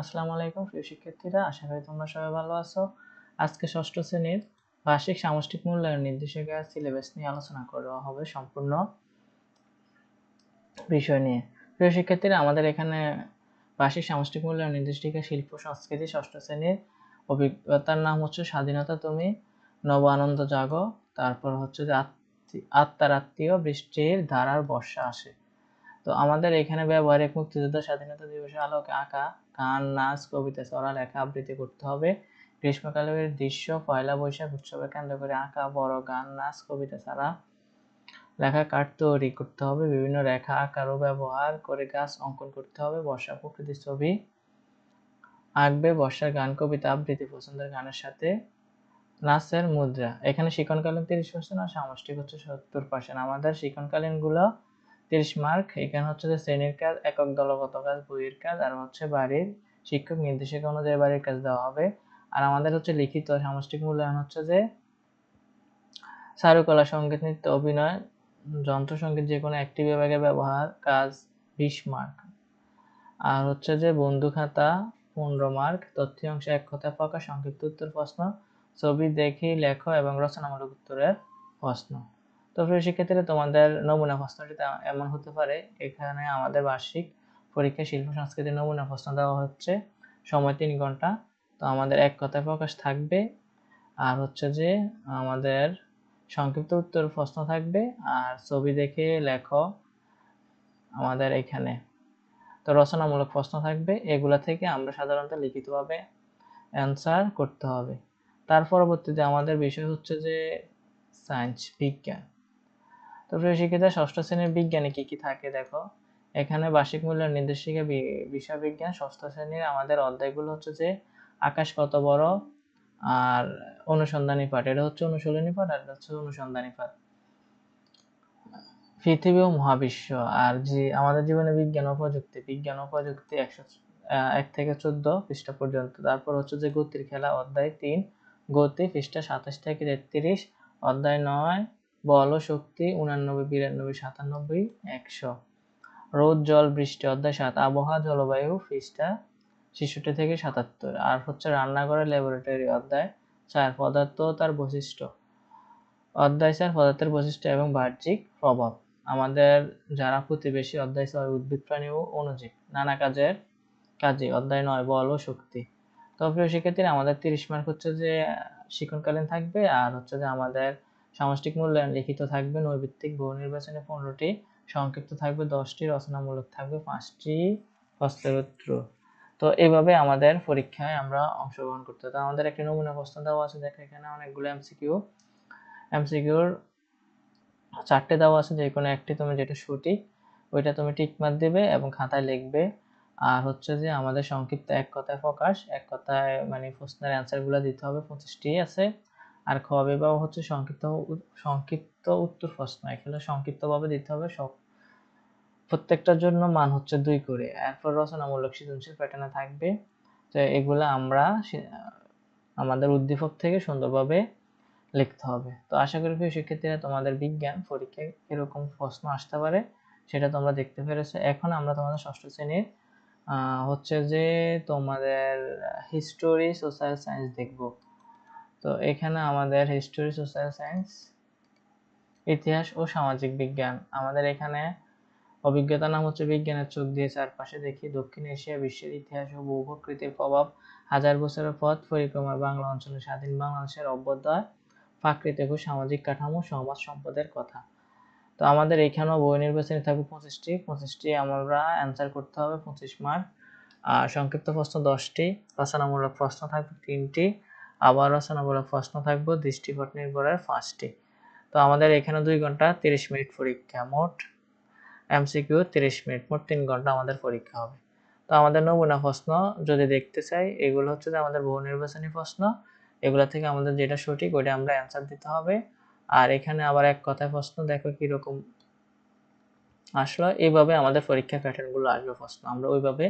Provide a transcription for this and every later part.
আসসালামু আলাইকুম প্রিয় শিক্ষার্থীরা, আশা করি তোমরা সবাই ভালো আছো। আজকে ষষ্ঠ শ্রেণীর বার্ষিক সামষ্টিক মূল্যায়ন নির্দেশিকা সিলেবাস নিয়ে আলোচনা করা হবে সম্পূর্ণ বিষয় নিয়ে। প্রিয় শিক্ষার্থীরা, আমাদের এখানে বার্ষিক সামষ্টিক মূল্যায়ন নির্দেশিকা শিল্প সংস্কৃতি ষষ্ঠ শ্রেণীর অভিজ্ঞতার নাম হচ্ছে স্বাধীনতা তুমি, নব আনন্দ জাগো, তারপর হচ্ছে যে আত্মার আত্মীয়, বৃষ্টির ধারার বর্ষা আসে। তো আমাদের এখানে ব্যবহারিক মুক্তিযুদ্ধ স্বাধীনতা দিবসের আলোকে আঁকা, গান, নাচ, কবিতা, ছড়া, লেখা আবৃত্তি করতে হবে। গ্রীষ্মকালের দৃশ্য, পয়লা বৈশাখ উৎসবে কেন্দ্র করে আঁকা, বড় গান, নাচ, কবিতা ছাড়া লেখা কার্ড তৈরি করতে হবে। বিভিন্ন রেখা আকারও ব্যবহার করে গাছ অঙ্কন করতে হবে। বর্ষা প্রকৃতির ছবি আঁকবে। বর্ষার গান, কবিতা আবৃত্তি পছন্দের গানের সাথে নাচের মুদ্রা। এখানে শিক্ষণকালীন 30% আর সামষ্টিক হচ্ছে 70%। আমাদের শিক্ষণকালীন গুলো 30 মার্ক। এখানে হচ্ছে যে শ্রেণীর কাজ, একক দলগত কাজ, বইয়ের কাজ, আর হচ্ছে বাড়ির শিক্ষক নির্দেশিকা অনুযায়ী বাড়ির কাজ দেওয়া হবে। আর আমাদের হচ্ছে লিখিত সামষ্টিক মূল্যায়ন হচ্ছে যে চারুকলা, সঙ্গীত, নৃত্য, অভিনয়, যন্ত্রসঙ্গীত যে কোনো একটি বিভাগে ব্যবহার কাজ 20 মার্ক। আর হচ্ছে যে বন্ধু খাতা 15 মার্ক। তথ্যাংশ এক কথায় প্রকাশ, সংক্ষিপ্ত উত্তর প্রশ্ন, ছবি দেখি লেখো এবং রচনামূলক উত্তরের প্রশ্ন। তো প্রিয় শিক্ষার্থীরা, তোমাদের নমুনা প্রশ্নটি এমন হতে পারে। এখানে আমাদের বার্ষিক পরীক্ষা শিল্প সংস্কৃতির নমুনা প্রশ্ন দেওয়া হচ্ছে, সময় 3 ঘন্টা। তো আমাদের এক কথায় প্রকাশ থাকবে, আর হচ্ছে যে আমাদের সংক্ষিপ্ত উত্তর প্রশ্ন থাকবে, আর ছবি দেখে লেখো আমাদের এখানে। তো রচনামূলক প্রশ্ন থাকবে। এগুলা থেকে আমরা সাধারণত লিখিতভাবে অ্যান্সার করতে হবে। তার পরবর্তীতে আমাদের বিষয় হচ্ছে যে সায়েন্স, বিজ্ঞান। তো প্রিয় শিক্ষার্থীরা, ষষ্ঠ শ্রেণীর বিজ্ঞানে কি কি থাকে দেখো। এখানে বার্ষিক মূল্যায়ন নির্দেশিকা বিষয় বিজ্ঞান ষষ্ঠ শ্রেণীর আমাদের অধ্যায়গুলো হচ্ছে যে আকাশ কত বড়, আর অনুসন্ধানী পাঠ, এটা হচ্ছে অনুশীলনী পাঠ, আর এটা হচ্ছে অনুসন্ধানী পাঠ। পৃথিবী ও মহাবিশ্ব, আর যে আমাদের জীবনে বিজ্ঞান ও প্রযুক্তি 1 থেকে 14 পৃষ্ঠা পর্যন্ত। তারপর হচ্ছে যে গতির খেলা অধ্যায় 3, গতি পৃষ্ঠা 27 থেকে 33। অধ্যায় 9, বল ও শক্তি 89, 92, 97, 100। রোদ, জল, বৃষ্টি অধ্যায় 7, আবহাওয়া জলবায়ু পৃষ্ঠা 66 থেকে 77। আর হচ্ছে রান্নাঘরের ল্যাবরেটরি অধ্যায় 4, পদার্থ ও তার বৈশিষ্ট্য অধ্যায় 4, পদার্থের বৈশিষ্ট্য এবং বাহ্যিক প্রভাব। আমাদের যারা প্রতিবেশী অধ্যায় 6, উদ্ভিদ, প্রাণী ও অণুজীব নানা কাজে অধ্যায় 9, বল ও শক্তি। তো প্রিয় শিক্ষার্থীরা, আমাদের 30 মার্ক হচ্ছে যে শিক্ষণকালীন থাকবে, আর হচ্ছে যে আমাদের সামষ্টিক মূল্যায়ন লিখিত থাকবে, নৈর্ব্যক্তিক বহু নির্বাচনে 15টি, সংক্ষিপ্ত থাকবে 10টি, রচনামূলক থাকবে 5টি, প্রশ্নের উত্তর। তো এইভাবে আমাদের পরীক্ষায় আমরা অংশগ্রহণ করতে হবে। তো আমাদের একটি নমুনা প্রশ্ন দেওয়া আছে, দেখো এখানে অনেকগুলো এমসিকিউর 4টে দেওয়া আছে, যে কোনো একটি তুমি যেটা সঠিক ওইটা তুমি টিক মার্ক দিবে এবং খাতায় লিখবে। আর হচ্ছে যে আমাদের সংক্ষিপ্ত এক কথায় প্রকাশ, এক কথায় মানে প্রশ্নের অ্যান্সারগুলো দিতে হবে, 25টি আছে। আর খ বিভাগ হচ্ছে সংক্ষিপ্ত উত্তর প্রশ্ন, এখানে সংক্ষিপ্তভাবে দিতে হবে সব, প্রত্যেকটার জন্য মান হচ্ছে 2 করে। এরপর রচনামূলক সৃজনশীল প্যাটার্নে থাকবে। তো এগুলো আমরা আমাদের উদ্দীপক থেকে সুন্দরভাবে লিখতে হবে। তো আশা করি প্রিয় শিক্ষার্থীরা, তোমাদের বিজ্ঞান পরীক্ষায় এরকম প্রশ্ন আসতে পারে সেটা তোমরা দেখতে পেরেছো। এখন আমরা তোমাদের ষষ্ঠ শ্রেণীর হচ্ছে যে তোমাদের হিস্টোরি সোশ্যাল সায়েন্স দেখব। তো এখানে আমাদের হিস্টোরি সোশ্যাল সায়েন্স, ইতিহাস ও সামাজিক বিজ্ঞান। আমাদের এখানে অভিজ্ঞতার নাম হচ্ছে বিজ্ঞানের চোখ দিয়ে চারপাশে দেখি, দক্ষিণ এশিয়া বিশ্বের ইতিহাস ও ভূ-প্রকৃতির প্রভাব, হাজার বছরের পথ পরিক্রমায় বাংলা অঞ্চলের স্বাধীন বাংলাদেশের অভ্যুদয়, প্রাকৃতিক ও সামাজিক কাঠামো, সমাজ সম্পদের কথা। তো আমাদের এখানেও বই নির্বাচনী থাকবে 25টি আমরা অ্যান্সার করতে হবে, 25 মার্ক। আর সংক্ষিপ্ত প্রশ্ন 10টি, রচনামূলক প্রশ্ন থাকবে 3টি, আবার রচনামূলক প্রশ্ন থাকবে দৃষ্টিপট নির্ভরের 5টি। তো আমাদের এখানে 2 ঘন্টা 30 মিনিট পরীক্ষা, মোট এমসিকিউ 30 মিনিট, মোট 3 ঘন্টা আমাদের পরীক্ষা হবে। তো আমাদের নমুনা প্রশ্ন যদি দেখতে চাই, এগুলো হচ্ছে যে আমাদের বহু নির্বাচনী প্রশ্ন, এগুলা থেকে আমাদের যেটা সঠিক ওইটা আমরা অ্যান্সার দিতে হবে। আর এখানে আবার এক কথায় প্রশ্ন, দেখো কিরকম আসলো। এইভাবে আমাদের পরীক্ষা প্যাটার্ন গুলো আসবে প্রশ্ন, আমরা ওইভাবে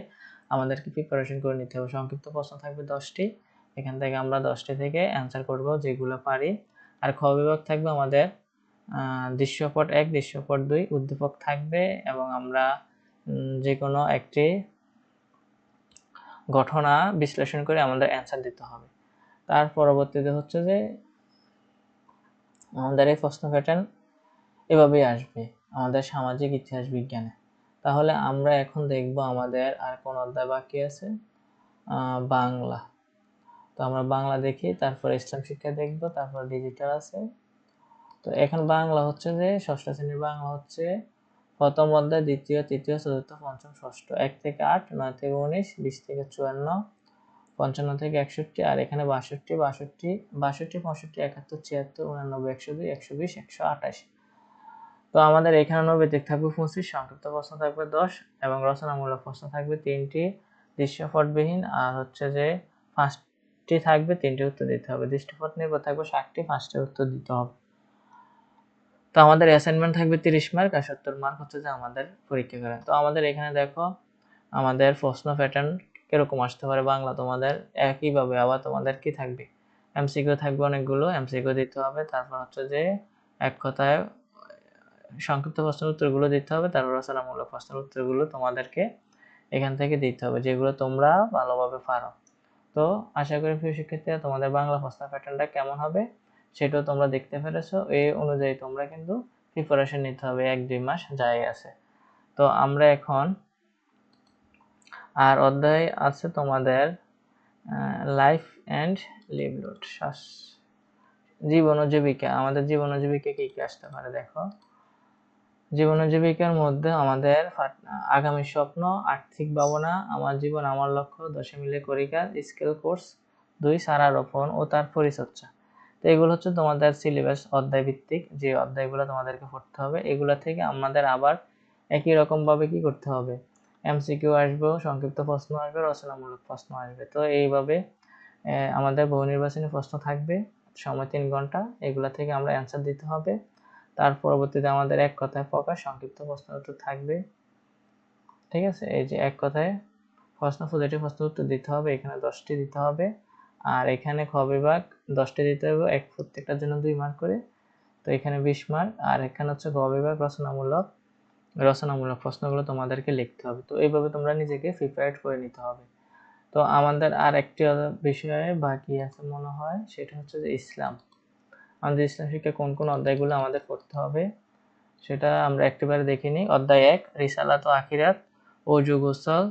আমাদেরকে প্রিপারেশন করে নিতে হবে। সংক্ষিপ্ত প্রশ্ন থাকবে 10টি, এখান থেকে আমরা 10টি থেকে অ্যান্সার করব যেগুলো পারি। আর খ বিভাগ থাকবে আমাদের দৃশ্যপট 1, দৃশ্যপট 2, উদ্দীপক থাকবে এবং আমরা যে কোনো একটি ঘটনা বিশ্লেষণ করে আমাদের অ্যান্সার দিতে হবে। তার পরবর্তীতে হচ্ছে যে আমাদের এই প্রশ্ন প্যাটার্ন এভাবেই আসবে আমাদের সামাজিক ইতিহাস বিজ্ঞানে। তাহলে আমরা এখন দেখব আমাদের আর কোন অধ্যায় বাকি আছে, বাংলা। তো আমরা বাংলা দেখি, তারপর ইসলাম শিক্ষা দেখব, তারপর ডিজিটাল আছে। তো এখন বাংলা হচ্ছে যে ষষ্ঠ শ্রেণীর বাংলা হচ্ছে প্রথম অধ্যায়, দ্বিতীয়, তৃতীয়, চতুর্থ, পঞ্চম, ষষ্ঠ, 1 থেকে 8, 9 থেকে 19, 20 থেকে 54, 55 থেকে 61, আর এখানে 62, 62, 62, 65, 71, 76, 89, 102, 120, 128। তো আমাদের এখানে নৈবেদিক থাকবে 25, সংক্ষিপ্ত প্রশ্ন থাকবে 10 এবং রচনামূলক প্রশ্ন থাকবে 3টি, দৃশ্যপটবিহীন আর হচ্ছে যে 5টি থাকবে, 3টি উত্তর দিতে হবে। দৃশ্যপট নির্ভর থাকবে 60টি, 5টি উত্তর দিতে হবে। তো আমাদের অ্যাসাইনমেন্ট থাকবে 30 মার্ক আর 70 মার্ক হচ্ছে যে আমাদের পরীক্ষা করেন। তো আমাদের এখানে দেখো আমাদের প্রশ্ন প্যাটার্ন কিরকম আসতে পারে বাংলা, তোমাদের একইভাবে আবার তোমাদের কি থাকবে, এমসিকিউ থাকবে অনেকগুলো, এমসিকিউ দিতে হবে। তারপর হচ্ছে যে এক কথায় সংক্ষিপ্ত প্রশ্নের উত্তরগুলো দিতে হবে, তারপর রচনামূলক প্রশ্নের উত্তরগুলো তোমাদেরকে এখান থেকে দিতে হবে, যেগুলো তোমরা ভালোভাবে পারো। তো আশা করি প্রিয় শিক্ষার্থীরা তোমাদের বাংলা প্রশ্ন প্যাটার্নটা কেমন হবে সেটাও তোমরা দেখতে পেরেছো। এই অনুযায়ী তোমরা কিন্তু প্রিপারেশন নিতে হবে, 1-2 মাস যাই আছে। তো আমরা এখন আর অধ্যায় আছে তোমাদের লাইফ অ্যান্ড লিভলিহুড, জীবন ও জীবিকা। আমাদের জীবন ও জীবিকা কি কি আসতে পারে দেখো। জীবন ও জীবিকার মধ্যে আমাদের আগামী স্বপ্ন, আর্থিক ভাবনা, আমার জীবন আমার লক্ষ্য, 10 মিলে করি কাজ, স্কিল কোর্স 2, সারা রোপণ ও তার পরিচর্যা। তো এগুলো হচ্ছে তোমাদের সিলেবাস অধ্যায় ভিত্তিক যে অধ্যায়গুলো তোমাদেরকে পড়তে হবে। এগুলো থেকে আমাদের আবার একই রকম ভাবে কি করতে হবে, এমসিকিউ আসবে, সংক্ষিপ্ত প্রশ্ন আসবে, রচনামূলক প্রশ্ন আসবে। তো এইভাবে আমাদের বহু নির্বাচনী প্রশ্ন থাকবে, সময় 3 ঘন্টা, এগুলা থেকে আমরা অ্যান্সার দিতে হবে। তার পরবর্তীতে আমাদের এক কথায় প্রকাশ সংক্ষিপ্ত প্রশ্ন উত্তর থাকবে, ঠিক আছে। এই যে এক কথায় প্রশ্ন, প্রতিটি প্রশ্ন উত্তর দিতে হবে, এখানে 10টি দিতে হবে, আর এখানে খ বিভাগ 10টি দিতে হবে, এক প্রত্যেকটার জন্য 2 মার্ক করে। তো এখানে 20 মার্ক, আর এখানে হচ্ছে গ বিভাগ রচনামূলক প্রশ্নগুলো তোমাদেরকে লিখতে হবে। তো এইভাবে তোমরা নিজেকে প্রিপেয়ার করে নিতে হবে। তো আমাদের আর একটি বিষয়ে বাকি আছে মনে হয়, সেটা হচ্ছে যে ইসলাম। আমাদের ইসলাম শিক্ষা কোন কোন অধ্যায়গুলো আমাদের পড়তে হবে সেটা আমরা একবারে দেখে নিই। অধ্যায় 1 রিসালাত ও আখিরাত, ওযু গোসল,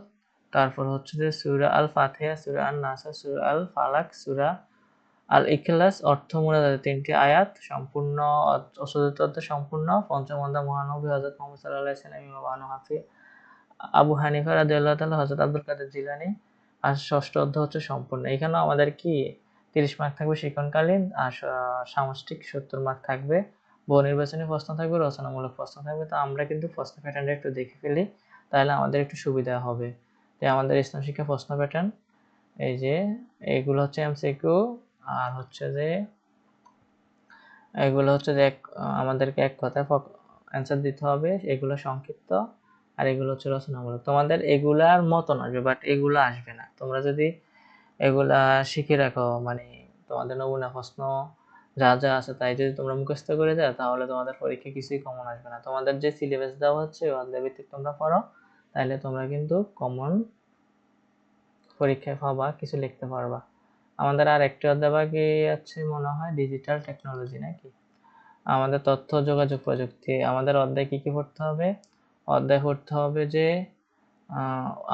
তারপর হচ্ছে যে সূরা আল ফাতিহা, সূরা আন নাস, সূরা আল ফালাক, সূরা আল ইখলাস, অর্থ মুনাজাত 3টি আয়াত সম্পূর্ণ, চতুর্থ অধ্যায় সম্পূর্ণ, পঞ্চম অধ্যায় মহানবী হযরত মুহাম্মদ সাল্লাল্লাহু আলাইহি ওয়াসাল্লাম, ইমাম আবু হানিফা, আবু হানিফা রাদিয়াল্লাহু তাআলা, হযরত আব্দুল কাদের জিলানী, আর ষষ্ঠ অধ্যায় হচ্ছে সম্পূর্ণ। এখানেও আমাদের কি 30 মার্ক থাকবে শিক্ষণকালীন, আর সামষ্টিক 70 মার্ক থাকবে, বহু নির্বাচনী প্রশ্ন থাকবে, রচনামূলক প্রশ্ন থাকবে। তো আমরা কিন্তু প্রশ্ন প্যাটার্নটা একটু দেখে ফেলি, তাহলে আমাদের একটু সুবিধা হবে। যে আমাদের ইসলাম শিক্ষা প্রশ্ন প্যাটার্ন এই যে এগুলো হচ্ছে এমসিকিউ, আর হচ্ছে যে এগুলো হচ্ছে যে আমাদেরকে এক কথায় অ্যান্সার দিতে হবে, এগুলো সংক্ষিপ্ত, আর এগুলো হচ্ছে রচনামূলক। তোমাদের এগুলার মতন আসবে, বাট এগুলো আসবে না। তোমরা যদি এগুলা শিখে রাখো, মানে তোমাদের নমুনা প্রশ্ন যা যা আছে তাই যদি তোমরা মুখস্থ করে যাও, তাহলে তোমাদের পরীক্ষা কিছুই কমন আসবে না। তোমাদের যে সিলেবাস দেওয়া হচ্ছে ওই অধ্যায় ভিত্তিক তোমরা পড়ো, তাহলে তোমরা কিন্তু কমন পরীক্ষায় পাবা, কিছু লিখতে পারবা। আমাদের আর একটি অধ্যায় বাকি আছে মনে হয়, ডিজিটাল টেকনোলজি নাকি, আমাদের তথ্য যোগাযোগ প্রযুক্তি। আমাদের অধ্যায় কি কি পড়তে হবে, অধ্যায় পড়তে হবে যে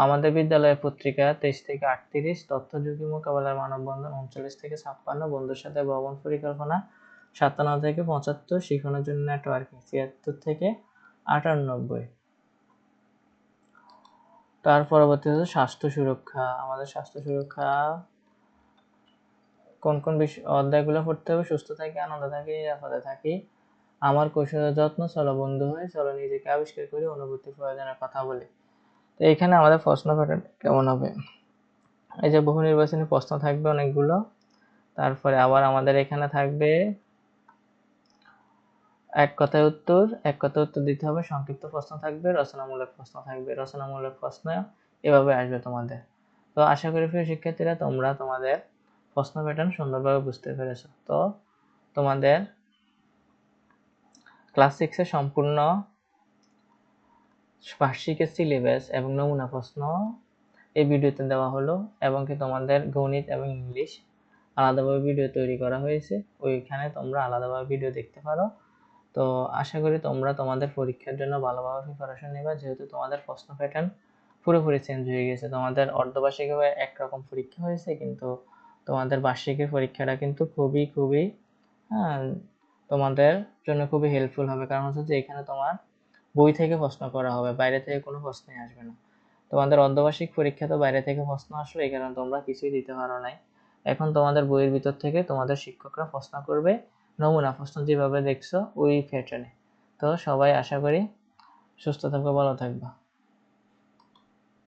আমাদের বিদ্যালয়ের পত্রিকা 23 থেকে 38, তথ্য ঝুঁকি মোকাবেলার মানববন্ধন 39 থেকে 56, বন্ধুর সাথে ভ্রমণ পরিকল্পনা 57 থেকে 75, শিখানোর জন্য নেটওয়ার্কিং 76 থেকে 98। তার পরবর্তী হচ্ছে স্বাস্থ্য সুরক্ষা। আমাদের স্বাস্থ্য সুরক্ষা কোন কোন অধ্যায়গুলো পড়তে হবে, সুস্থ থাকি, আনন্দ থাকি, নিরাপদে থাকি, আমার কৌশলের যত্ন, চলো বন্ধু হয়ে, চলো নিজেকে আবিষ্কার করি, অনুভূতি প্রয়োজনের কথা বলি। তো এখানে আমাদের প্রশ্ন প্যাটার্ন কেমন হবে, এই যে বহু নির্বাচনী প্রশ্ন থাকবে অনেকগুলো, তারপরে আবার আমাদের এখানে থাকবে এক কথায় উত্তর দিতে হবে, সংক্ষিপ্ত প্রশ্ন থাকবে, রচনামূলক প্রশ্ন থাকবে। রচনামূলক প্রশ্ন এভাবে আসবে তোমাদের। তো আশা করি প্রিয় শিক্ষার্থীরা তোমরা তোমাদের প্রশ্ন প্যাটার্ন সুন্দরভাবে বুঝতে পেরেছো। তো তোমাদের ক্লাস 6 এর সম্পূর্ণ বার্ষিকের সিলেবাস এবং নমুনা প্রশ্ন এই ভিডিওতে দেওয়া হলো, এবং কি তোমাদের গণিত এবং ইংলিশ আলাদাভাবে ভিডিও তৈরি করা হয়েছে, ওইখানে তোমরা আলাদাভাবে ভিডিও দেখতে পারো। তো আশা করি তোমরা তোমাদের পরীক্ষার জন্য ভালোভাবে প্রিপারেশন নেবা, যেহেতু তোমাদের প্রশ্ন প্যাটার্ন পুরোপুরি চেঞ্জ হয়ে গেছে। তোমাদের অর্ধবার্ষিকে একরকম পরীক্ষা হয়েছে, কিন্তু তোমাদের বার্ষিকের পরীক্ষাটা কিন্তু খুবই খুবই তোমাদের জন্য খুবই হেল্পফুল হবে, কারণ হচ্ছে যে এখানে তোমার বই থেকে প্রশ্ন করা হবে, বাইরে থেকে কোনো প্রশ্নই আসবে না। তোমাদের অর্ধবার্ষিক পরীক্ষা তো বাইরে থেকে প্রশ্ন আসলো, এই কারণে তোমরা কিছুই দিতে পারো নাই। এখন তোমাদের বইয়ের ভিতর থেকে তোমাদের শিক্ষকরা প্রশ্ন করবে, নমুনা প্রশ্ন যেভাবে দেখছো ওই প্যাটার্নে। তো সবাই আশা করি সুস্থ থাকবে, ভালো থাকবে।